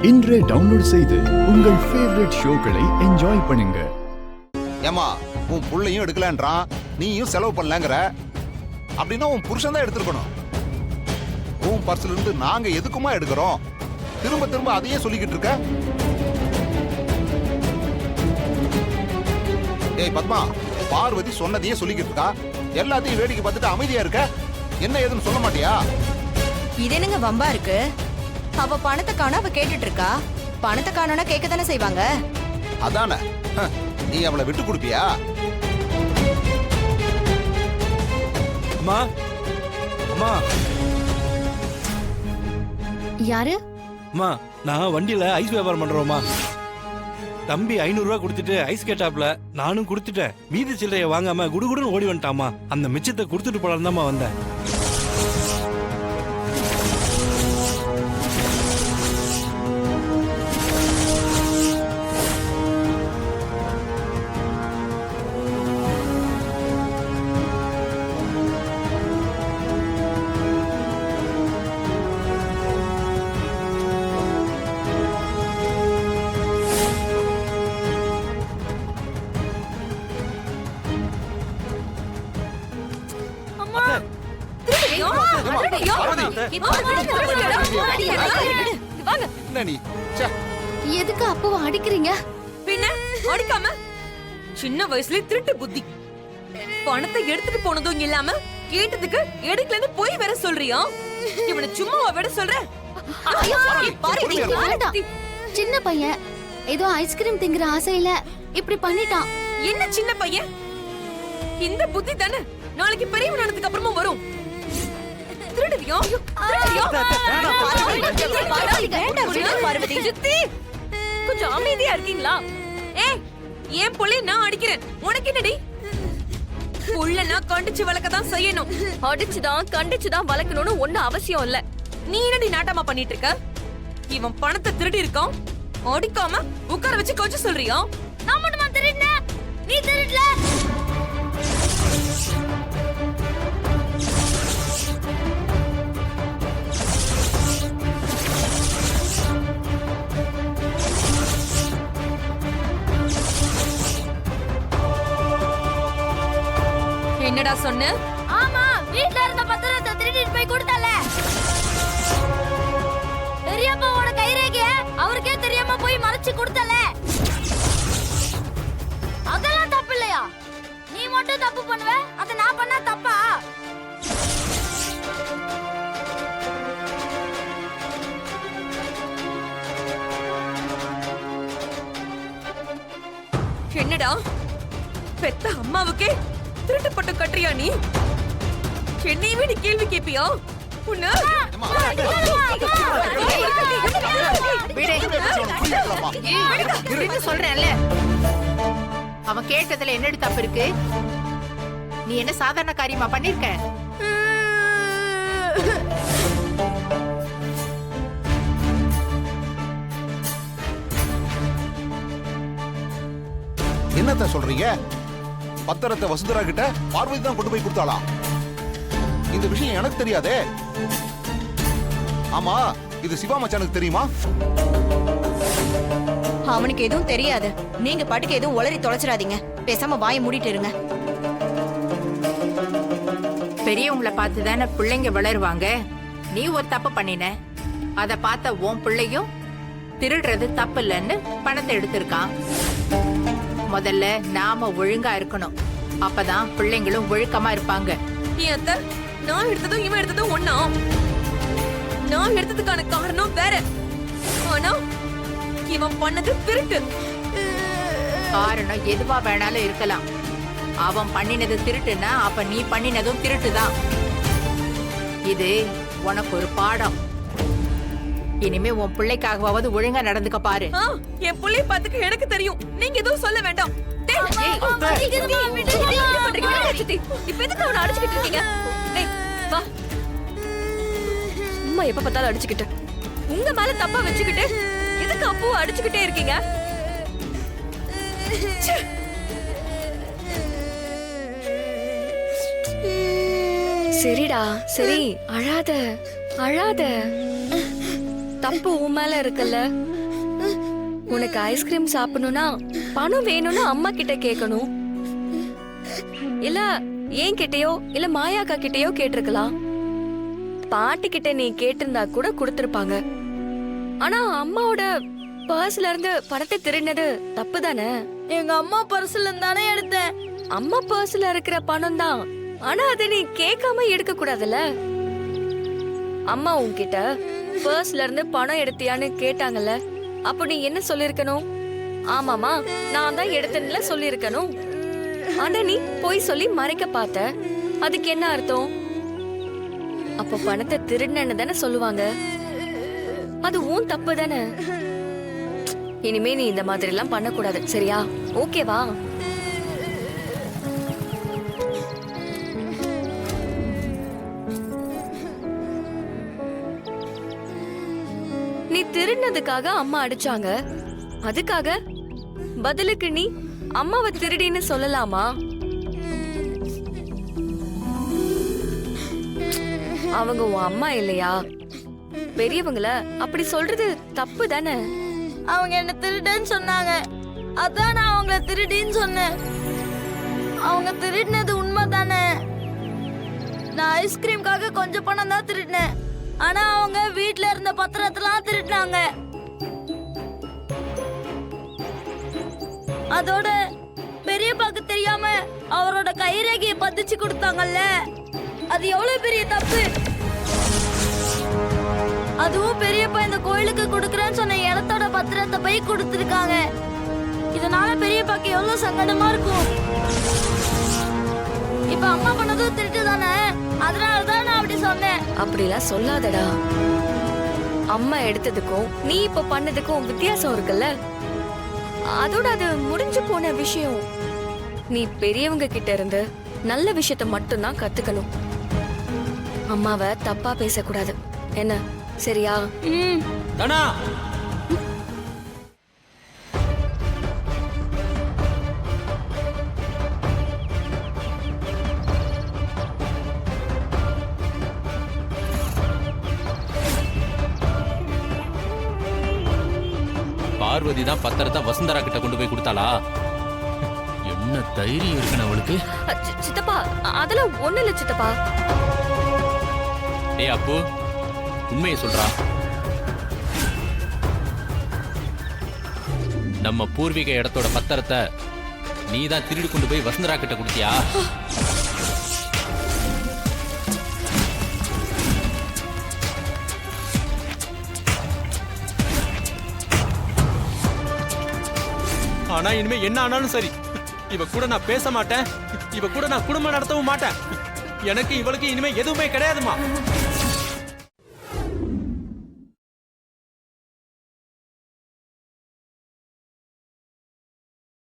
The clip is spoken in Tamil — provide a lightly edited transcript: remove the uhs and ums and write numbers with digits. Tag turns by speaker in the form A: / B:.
A: இன்றே டவுன்லோட் செய்து உங்கள் ஃபேவரட் ஷோக்களை என்ஜாய் பண்ணுங்க.
B: ஏமா உன் புள்ளையும் எடுக்கலன்றான், நீயும் செலவு பண்ணலங்கற. அப்படின்னா உன் புருஷன் தான் எடுத்துக்கணும். உன் பர்ஸ்ல இருந்து நாங்க எதுக்குமா எடுக்கிறோம்? திரும்ப திரும்ப அதையே சொல்லிக்கிட்டு இருக்க. ஏய் பத்மா, பார்வதி சொன்னதையே சொல்லிக்கிட்டு இருக்கா. எல்லாத்தையும் வேடிக்கை பார்த்துட்டு அமைதியா இருக்க. என்ன ஏதுன்னு சொல்ல மாட்டியா?
C: இது என்னங்க வம்பா இருக்கு? அவ பணத்தை காண அவ கேட்டுட்டு இருக்கா. பணத்தை காணோனா கேட்க தானே செய்வாங்க.
B: அதானே, நீ அவளை விட்டு கொடுப்பியா?
D: அம்மா அம்மா
E: யாரு?
D: அம்மா, நான் வண்டியில ஐஸ் வியாபாரம் பண்றோம்மா. தம்பி 500 ரூபாய் கொடுத்துட்டு ஐஸ் கேட்டாப்ல, நானும் கொடுத்துட்டேன். மீதி சில்லறைய வாங்காம குடுகுடுன்னு ஓடி வந்துட்டாமா. அந்த மிச்சத்தை கொடுத்துட்டு போலாம் தான்மா வந்தேன்.
E: எதுக்கு அப்போ அடிக்கிறீங்க?
F: பின்ன அடிக்காம சின்ன வயசுல திருட்டு புத்தி. பணத்தை எடுத்துட்டு போனதும் இல்லாம கேட்டதுக்கு எடுக்கலன்னு போய் வேற சொல்றியா? இவனை சும்மாவா விட சொல்ற?
E: சின்ன பையன் ஏதோ ஐஸ்கிரீம் திங்கிற ஆசையில இப்படி பண்ணிட்டான்.
F: என்ன சின்ன பையன்? இந்த புத்தி தானே நாளைக்கு பெரியவனானதுக்கு அப்புறமா வரும். திருடுவியோ? கொஞ்சம் அமைதியா இருக்கீங்களா? ஏய், ஏன் புள்ளை நான் அடிக்கிறேன், உனக்கு என்னடி? புள்ளனா கண்டிச்சு வளர்க்கதான் செய்யணும். அடிச்சுதான் கண்டிச்சுதான் வளர்க்கணும்னு ஒண்ணு அவசியம் இல்ல. நீ என்னடி நாட்டமா பண்ணிட்டு இருக்க? இவன் பணத்தை திருடி இருக்கான், அடிக்காம உட்கார வச்சு கொஞ்சம் சொல்றியா? நான் மட்டுமா திருடினேன், நீ திருடல. என்னடா சொன்ன?
E: ஆமா, வீட்ல இருந்த பத்திரத்தை திருடிட்டு போய் கொடுத்தல. பெரியப்பாவோட கைரேகைய அவருக்கே தெரியாம போய் மறைச்சு கொடுத்தல. அதெல்லாம் தப்பு இல்லையா? நீ மட்டும் தப்பு பண்ணுவ, அத நான் பண்ணா தப்பா?
F: என்னடா பெத்த அம்மாவுக்கே திருட்டு பட்டம் கட்டுறியா நீ? என்னையவே நீ கேள்வி கேப்பியா?
G: சொல்றேன்ல, அவன் கேட்டதுல என்னடி தப்பு இருக்கு? நீ என்ன சாதாரண காரியமா பண்ணிருக்க?
B: என்னத்த சொல்றீங்க? பத்திரத்தை வசுந்தரா கிட்ட பார்வதி தான் கொண்டு போய் கொடுத்தாளா? இந்த விஷயம் எனக்கு தெரியாதே. ஆமா, இது சிவா மச்சானுக்கு தெரியுமா?
C: அவனுக்கு எதுவும் தெரியாது. நீங்க பாட்டுக்கு எதுவும் உளறி தொலைச்சிடாதீங்க. பேசாம வாயை மூடிட்டு இருங்க.
G: பெரியவங்களை பார்த்து தானே பிள்ளைங்க வளருவாங்க. நீ ஒரு தப்பு பண்ணின, அத பார்த்த உன் பிள்ளையும் திருடுறது தப்பு இல்லைன்னு பணத்தை எடுத்திருக்கான். முதல்ல நாம ஒழுங்கா இருக்கணும், அப்பதான் பிள்ளைங்களும் ஒழுக்கமா இருப்பாங்க.
F: நான் எடுத்ததும் இவன் எடுத்ததும் ஒண்ணா? நான் எடுத்ததுக்கான காரணம் வேற, ஆனா இவன் பண்ணது திருட்டு.
G: காரணம் எதுவா வேணாலும் இருக்கலாம். அவன் பண்ணினது திருட்டுன்னா அப்ப நீ பண்ணினதும் திருட்டுதான். இது உனக்கு ஒரு பாடம். இனிமே உன் பிள்ளைக்காகவாவது ஒழுங்கா நடந்துக்க பாரு.
F: என் பிள்ளைய பார்த்துக்க எனக்கு தெரியும், நீங்க எதுவும் சொல்ல வேண்டாம். அம்மா எப்ப பார்த்தாலும் அடிச்சுக்கிட்டு, உங்க மேல தப்பா வச்சுக்கிட்டு எதுக்கு அப்பவும் அடிச்சுக்கிட்டே இருக்கீங்க?
H: சரிடா, சரி, அழாத அழாத.
F: தப்பு உன் மேல இருக்குல்ல. உனக்கு ஐஸ்கிரீம் சாப்பிடணும்னா பணம் வேணும்னு அம்மா கிட்ட கேட்கணும். இல்ல ஏன் கிட்டயோ இல்ல மாயாக்கா கிட்டயோ கேட்டிருக்கலாம். பாட்டி கிட்ட நீ கேட்டிருந்தா கூட கொடுத்திருப்பாங்க. ஆனா அம்மாவோட பர்ஸ்ல இருந்து பணத்தை திருடினது தப்பு தானே?
H: எங்க அம்மா பர்ஸ்ல இருந்தானே எடுத்தேன்.
F: அம்மா பர்ஸ்ல இருக்கிற பணம் தான். ஆனா அதை நீ கேட்காம எடுக்க கூடாதுல்ல. அம்மா உன்கிட்ட பர்ஸ்ல இருந்து பணம் எடுத்தியான்னு கேட்டாங்கல்ல, அப்போ நீ என்ன சொல்லிருக்கணும்? ஆமாமா நான் தான் எடுத்தேன்ல சொல்லிருக்கணும். ஆனா நீ போய் சொல்லி மறைக்க பார்த்த. அதுக்கு என்ன அர்த்தம்? அப்போ பணத்தை திருடினன்னு தானே சொல்லுவாங்க. அது உன் தப்பு தானே. இனிமே நீ இந்த மாதிரி எல்லாம் பண்ணக்கூடாது, சரியா? ஓகேவா? நீ திருடினதுக்காக அம்மா அடிச்சாங்க. அதுக்காக பதிலுக்கு நீ அம்மாவை திருடின்னு சொல்லலாமா? அவங்க உன் அம்மா இல்லையா? பெரியவங்கள அப்படி சொல்றது தப்பு தானே.
H: அவங்க என்ன திருடுன்னு சொன்னாங்க, அதான் நான் அவங்கள திருடின்னு சொன்னேன். அவங்க திருடினது உண்மை தானே. நான் ஐஸ்கிரீம்காக கொஞ்சம் பணம் தான் திருடினேன். ஆனா அவங்க வீட்ல இருந்த பத்திரத்தெல்லாம் திருடினாங்க. அதோட பெரியப்பாக்கு தெரியாம அவரோட கைரேகையை பதிச்சு கொடுத்தாங்கல்ல, அது எவ்வளவு பெரிய தப்பு. அதுவும் பெரியப்பா இந்த கோயிலுக்கு கொடுக்கறேன்னு சொன்ன இடத்தோட பத்திரத்தை போய் கொடுத்திருக்காங்க. இதனால பெரியப்பாக்கு எவ்வளவு சங்கடமா இருக்கும். இப்ப அம்மா பண்ணதும் திருட்டு தானே, அதனாலதான் நான் அப்படி சொன்னேன்.
F: அப்படிலாம் சொல்லாதடா. அம்மா எடுத்ததுக்கும் நீ இப்ப பண்ணதுக்கும் வித்தியாசம் இருக்குல்ல. அதோட அது முடிஞ்சு போன விஷயம். நீ பெரியவங்க கிட்ட இருந்து நல்ல விஷயத்த மட்டும்தான் கத்துக்கணும். அம்மாவை தப்பா பேசக்கூடாது, என்ன? சரியா?
I: தனா பார்வதி தான் பத்திரத்தை வசுந்தரா கிட்ட கொண்டு போய் கொடுத்தாளா? என்ன தைரியம் இருக்குன்னு அவளுக்கு.
F: சித்தப்பா அதெல்லாம் ஒண்ணு இல்ல சித்தப்பா.
I: டேய் அப்பு, உண்மையை சொல்றா. நம்ம பூர்வீக இடத்தோட பத்திரத்தை நீ தான் திருடி கொண்டு போய் வசுந்தரா கிட்ட கொடுத்தியா? ஆனா இனிமே என்ன ஆனாலும் சரி, இவ கூட நான் பேச மாட்டேன். இவ கூட நான் குடும்பம் நடத்தவும் மாட்டேன். எனக்கு இவளுக்கு இனிமே எதுவுமே கிடையாதுமா.